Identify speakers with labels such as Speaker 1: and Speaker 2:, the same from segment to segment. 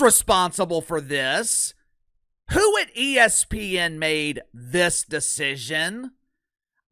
Speaker 1: responsible for this? Who at ESPN made this decision?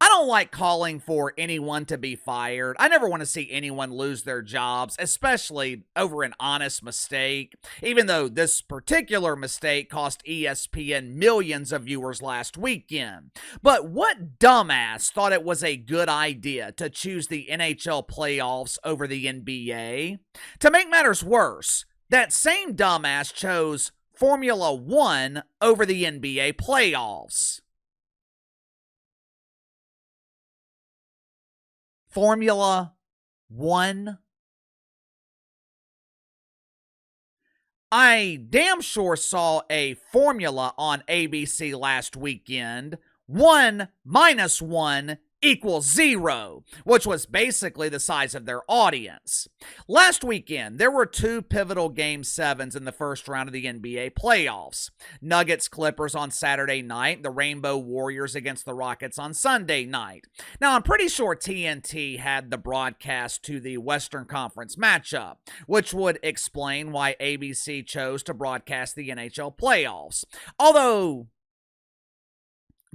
Speaker 1: I don't like calling for anyone to be fired. I never want to see anyone lose their jobs, especially over an honest mistake, even though this particular mistake cost ESPN millions of viewers last weekend. But what dumbass thought it was a good idea to choose the NHL playoffs over the NBA? To make matters worse, that same dumbass chose Formula One over the NBA playoffs. Formula One. I damn sure saw a formula on ABC last weekend. 1 minus 1 equals 0, which was basically the size of their audience. Last weekend, there were 2 pivotal Game 7s in the first round of the NBA playoffs. Nuggets Clippers on Saturday night, the Rainbow Warriors against the Rockets on Sunday night. Now, I'm pretty sure TNT had the broadcast to the Western Conference matchup, which would explain why ABC chose to broadcast the NHL playoffs. Although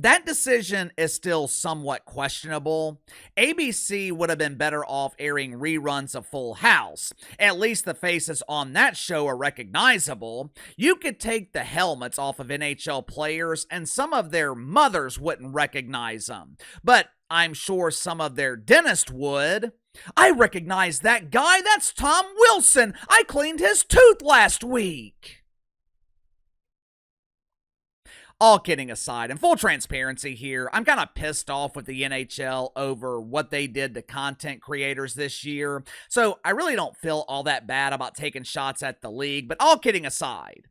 Speaker 1: that decision is still somewhat questionable. ABC would have been better off airing reruns of Full House. At least the faces on that show are recognizable. You could take the helmets off of NHL players and some of their mothers wouldn't recognize them. But I'm sure some of their dentists would. I recognize that guy. That's Tom Wilson. I cleaned his tooth last week. All kidding aside, and full transparency here, I'm kind of pissed off with the NHL over what they did to content creators this year, so I really don't feel all that bad about taking shots at the league, but all kidding aside,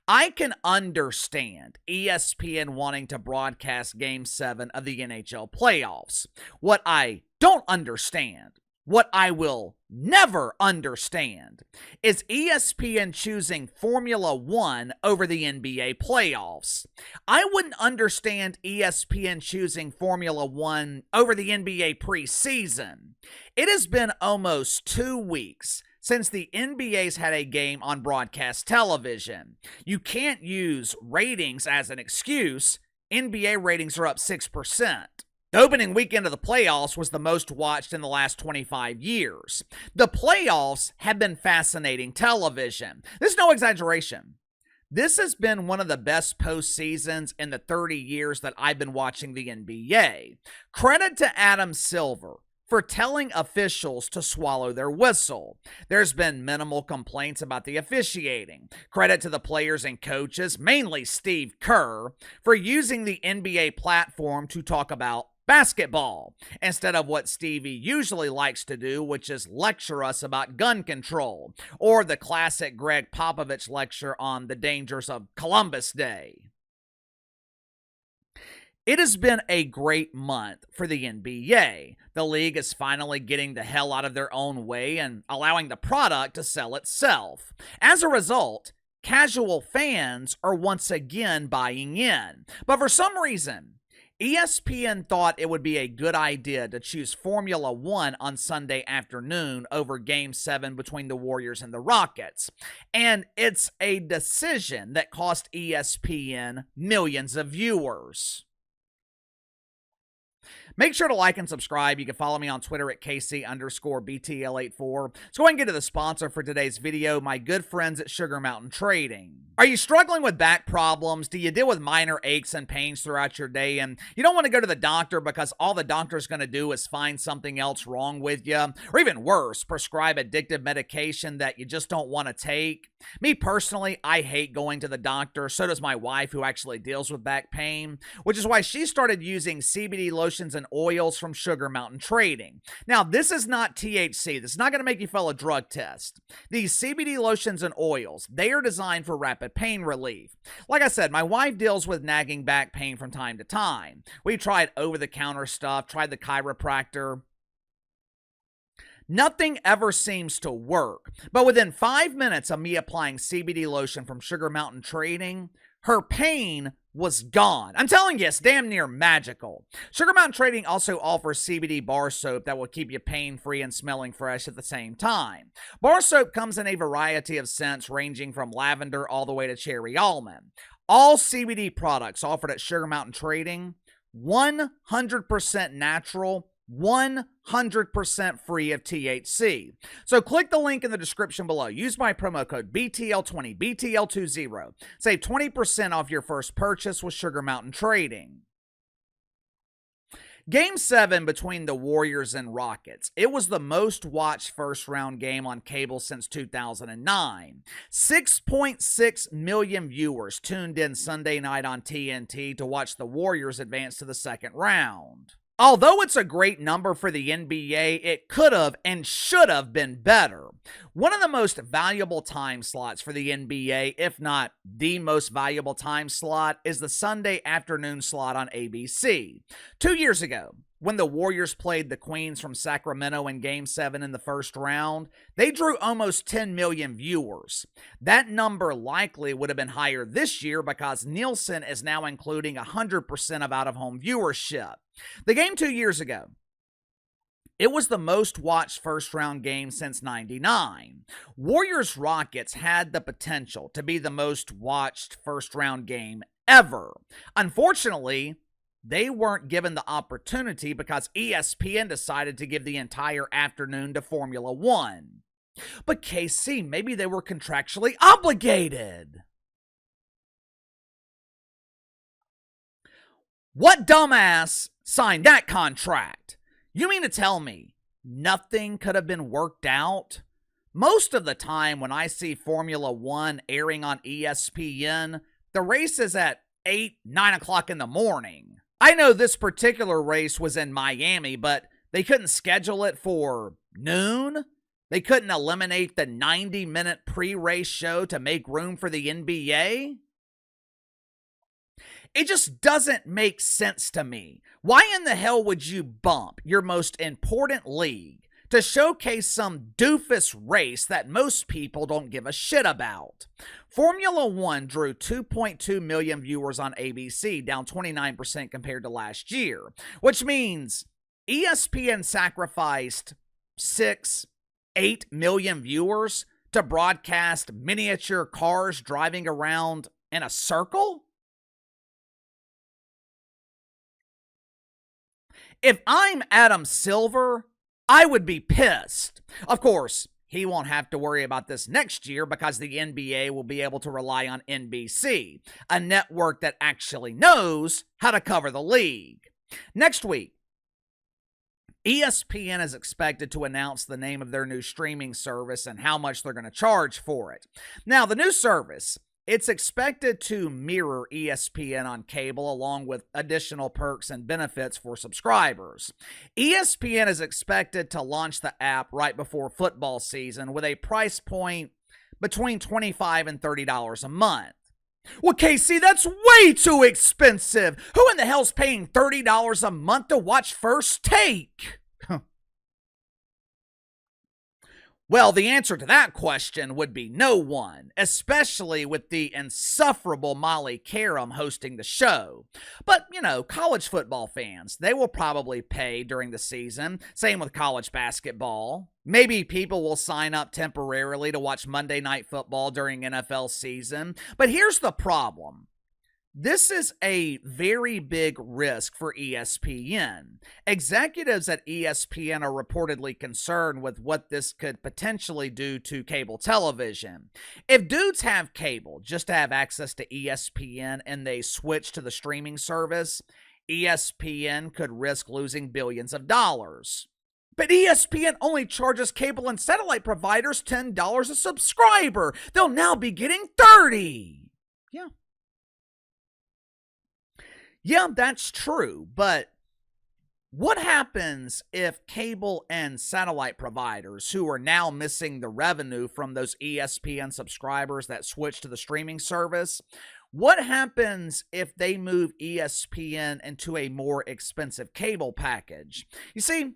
Speaker 1: I can understand ESPN wanting to broadcast Game 7 of the NHL playoffs. What I don't understand, what I will never understand, is ESPN choosing Formula One over the NBA playoffs. I wouldn't understand ESPN choosing Formula One over the NBA preseason. It has been almost 2 weeks since the NBA's had a game on broadcast television. You can't use ratings as an excuse. NBA ratings are up 6%. The opening weekend of the playoffs was the most watched in the last 25 years. The playoffs have been fascinating television. This is no exaggeration. This has been one of the best postseasons in the 30 years that I've been watching the NBA. Credit to Adam Silver for telling officials to swallow their whistle. There's been minimal complaints about the officiating. Credit to the players and coaches, mainly Steve Kerr, for using the NBA platform to talk about basketball, instead of what Stevie usually likes to do, which is lecture us about gun control, or the classic Greg Popovich lecture on the dangers of Columbus Day. It has been a great month for the NBA. The league is finally getting the hell out of their own way and allowing the product to sell itself. As a result, casual fans are once again buying in. But for some reason, ESPN thought it would be a good idea to choose Formula One on Sunday afternoon over Game 7 between the Warriors and the Rockets. And it's a decision that cost ESPN millions of viewers. Make sure to like and subscribe. You can follow me on Twitter at KC_BTL84. Let's go ahead and get to the sponsor for today's video, my good friends at Sugar Mountain Trading. Are you struggling with back problems? Do you deal with minor aches and pains throughout your day and you don't want to go to the doctor because all the doctor's going to do is find something else wrong with you? Or even worse, prescribe addictive medication that you just don't want to take? Me personally, I hate going to the doctor. So does my wife, who actually deals with back pain, which is why she started using CBD lotions and oils from Sugar Mountain Trading. Now, this is not THC. This is not going to make you fail a drug test. These CBD lotions and oils, they are designed for rapid pain relief. Like I said, my wife deals with nagging back pain from time to time. We tried over-the-counter stuff, tried the chiropractor. Nothing ever seems to work. But within 5 minutes of me applying CBD lotion from Sugar Mountain Trading, her pain was gone. I'm telling you, it's damn near magical. Sugar Mountain Trading also offers CBD bar soap that will keep you pain-free and smelling fresh at the same time. Bar soap comes in a variety of scents ranging from lavender all the way to cherry almond. All CBD products offered at Sugar Mountain Trading, 100% natural, 100% free of THC. So click the link in the description below. Use my promo code BTL20, BTL20. Save 20% off your first purchase with Sugar Mountain Trading. Game 7 between the Warriors and Rockets. It was the most watched first-round game on cable since 2009. 6.6 million viewers tuned in Sunday night on TNT to watch the Warriors advance to the second round. Although it's a great number for the NBA, it could have and should have been better. One of the most valuable time slots for the NBA, if not the most valuable time slot, is the Sunday afternoon slot on ABC. 2 years ago, when the Warriors played the Queens from Sacramento in Game 7 in the first round, they drew almost 10 million viewers. That number likely would have been higher this year because Nielsen is now including 100% of out-of-home viewership. The game 2 years ago, it was the most watched first-round game since '99. Warriors-Rockets had the potential to be the most watched first-round game ever. Unfortunately, they weren't given the opportunity because ESPN decided to give the entire afternoon to Formula One. But KC, maybe they were contractually obligated. What dumbass signed that contract? You mean to tell me nothing could have been worked out? Most of the time when I see Formula One airing on ESPN, the race is at 8, 9 o'clock in the morning. I know this particular race was in Miami, but they couldn't schedule it for noon? They couldn't eliminate the 90-minute pre-race show to make room for the NBA? It just doesn't make sense to me. Why in the hell would you bump your most important league to showcase some doofus race that most people don't give a shit about? Formula One drew 2.2 million viewers on ABC, down 29% compared to last year, which means ESPN sacrificed 6, 8 million viewers to broadcast miniature cars driving around in a circle? If I'm Adam Silver, I would be pissed. Of course, he won't have to worry about this next year because the NBA will be able to rely on NBC, a network that actually knows how to cover the league. Next week, ESPN is expected to announce the name of their new streaming service and how much they're going to charge for it. Now, the new service, it's expected to mirror ESPN on cable along with additional perks and benefits for subscribers. ESPN is expected to launch the app right before football season with a price point between $25 and $30 a month. Well, Casey, that's way too expensive. Who in the hell's paying $30 a month to watch First Take? Well, the answer to that question would be no one, especially with the insufferable Molly Karam hosting the show. But, college football fans, they will probably pay during the season. Same with college basketball. Maybe people will sign up temporarily to watch Monday Night Football during NFL season. But here's the problem. This is a very big risk for ESPN. Executives at ESPN are reportedly concerned with what this could potentially do to cable television. If dudes have cable just to have access to ESPN and they switch to the streaming service, ESPN could risk losing billions of dollars. But ESPN only charges cable and satellite providers $10 a subscriber. They'll now be getting $30. Yeah, that's true, but what happens if cable and satellite providers who are now missing the revenue from those ESPN subscribers that switch to the streaming service, what happens if they move ESPN into a more expensive cable package? You see,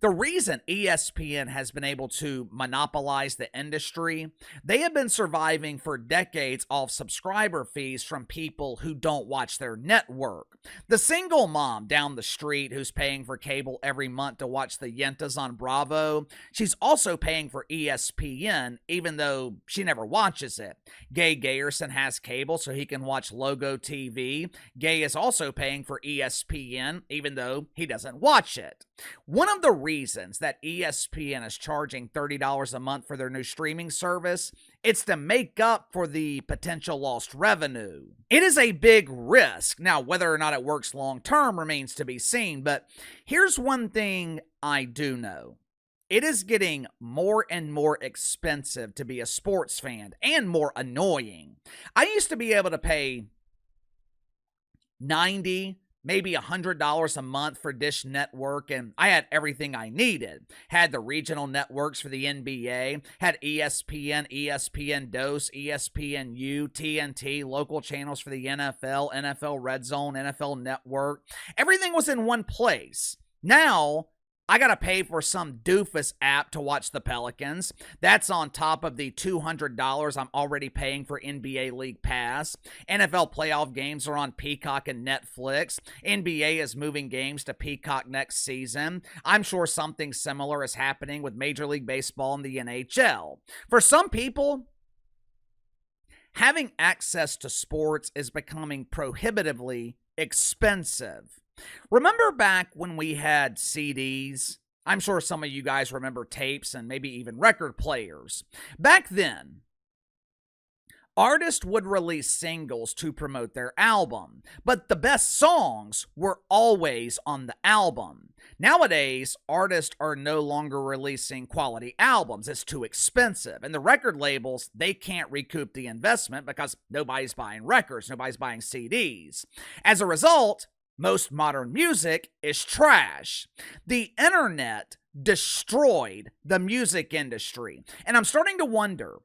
Speaker 1: The reason ESPN has been able to monopolize the industry, they have been surviving for decades off subscriber fees from people who don't watch their network. The single mom down the street who's paying for cable every month to watch the Yentas on Bravo, she's also paying for ESPN even though she never watches it. Gay Gayerson has cable so he can watch Logo TV. Gay is also paying for ESPN even though he doesn't watch it. One of the reasons that ESPN is charging $30 a month for their new streaming service, it's to make up for the potential lost revenue. It is a big risk. Now, whether or not it works long term remains to be seen, but here's one thing I do know. It is getting more and more expensive to be a sports fan and more annoying. I used to be able to pay $90, maybe $100 a month for Dish Network, and I had everything I needed. Had the regional networks for the NBA, had ESPN, ESPN DOS, ESPNU, TNT, local channels for the NFL, NFL Red Zone, NFL Network. Everything was in one place. Now, I gotta pay for some doofus app to watch the Pelicans. That's on top of the $200 I'm already paying for NBA League Pass. NFL playoff games are on Peacock and Netflix. NBA is moving games to Peacock next season. I'm sure something similar is happening with Major League Baseball and the NHL. For some people, having access to sports is becoming prohibitively expensive. Remember back when we had CDs? I'm sure some of you guys remember tapes and maybe even record players. Back then, artists would release singles to promote their album, but the best songs were always on the album. Nowadays, artists are no longer releasing quality albums. It's too expensive. And the record labels, they can't recoup the investment because nobody's buying records, nobody's buying CDs. As a result, most modern music is trash. The internet destroyed the music industry. And I'm starting to wonder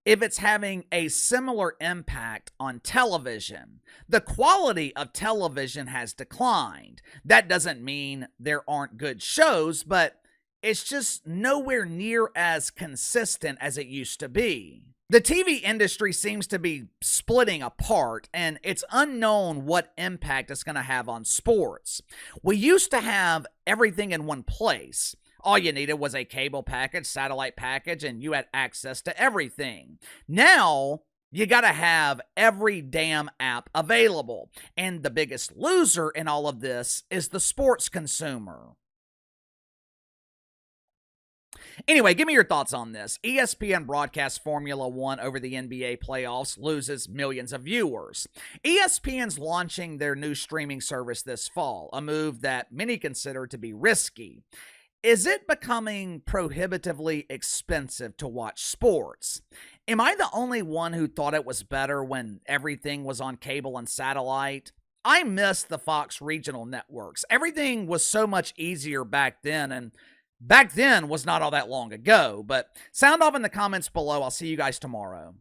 Speaker 1: if it's having a similar impact on television. The quality of television has declined. That doesn't mean there aren't good shows, but it's just nowhere near as consistent as it used to be. The TV industry seems to be splitting apart, and it's unknown what impact it's going to have on sports. We used to have everything in one place. All you needed was a cable package, satellite package, and you had access to everything. Now, you got to have every damn app available. And the biggest loser in all of this is the sports consumer. Anyway, give me your thoughts on this. ESPN broadcasts Formula One over the NBA playoffs, loses millions of viewers. ESPN's launching their new streaming service this fall, a move that many consider to be risky. Is it becoming prohibitively expensive to watch sports? Am I the only one who thought it was better when everything was on cable and satellite? I miss the Fox regional networks. Everything was so much easier back then, and back then was not all that long ago. But sound off in the comments below. I'll see you guys tomorrow.